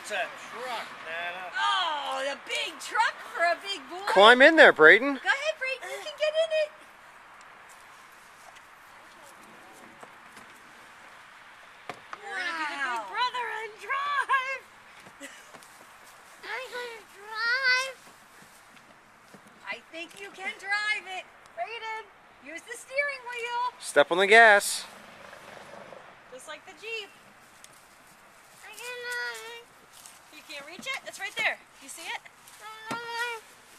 That's a truck, Nana. Oh, the big truck for a big boy. Climb in there, Braden. Go ahead, Braden. You can get in it. You're gonna be the big brother and drive. I'm gonna drive. I think you can drive it. Braden, use the steering wheel. Step on the gas. Just like the Jeep. I cannot. You can't reach it? It's right there. You see it? No,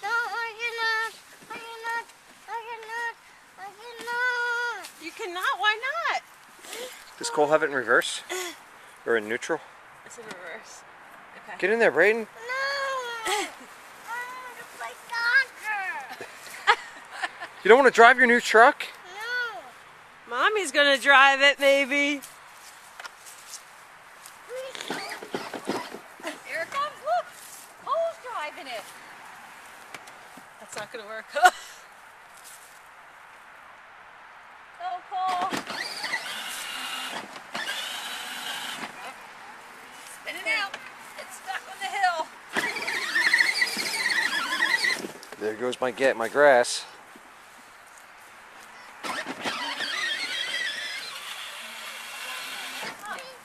I cannot. I cannot. I cannot. I cannot. You cannot? Why not? Does Cole have it in reverse? Or in neutral? It's in reverse. Okay. Get in there, Braden. No. I want to play soccer. You don't want to drive your new truck? No. Mommy's gonna drive it, maybe. Here it comes, look! Cole's driving it. That's not gonna work. Go, Cole. Spin it out. It's stuck on the hill. There goes my grass. Oh,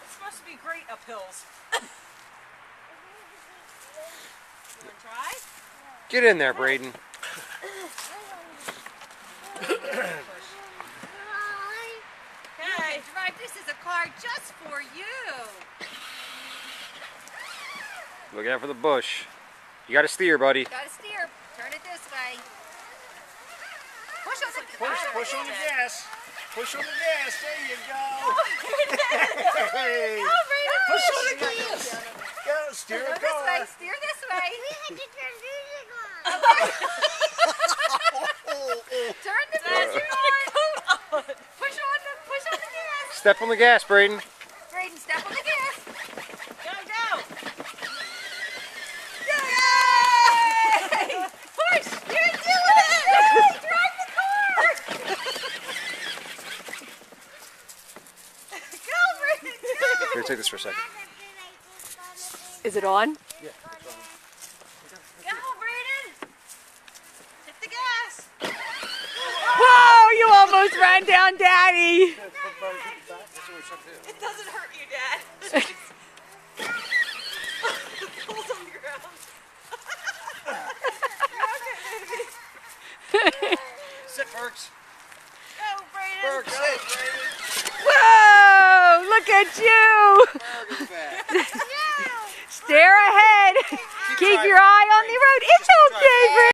it's supposed to be great up hills. You wanna try? Get in there, Braden. Okay. Drive. This is a car just for you. Look out for the bush. You gotta steer, buddy. Gotta steer. Turn it this way. Push on the Push on the gas. Push on the gas. There you go. Hey. Push on the gas. Go, steer Go the this way. car. Steer this way. We had to turn music on. Turn the music on. Push on the gas. Step on the gas, Braden. Braden, step on the gas. Go, go. Yay! Push. You're doing it. Yay! Drive the car. Go, Braden. Go. Here, take this for a second. Is it on? Yeah. Go, Braden! Hit the gas! Whoa! You almost ran down Daddy! It doesn't hurt you, Dad. Pulls on the ground. You're okay, baby. Sit, Burks. Go, Braden! Burks, sit. Whoa! Look at you! Burks back.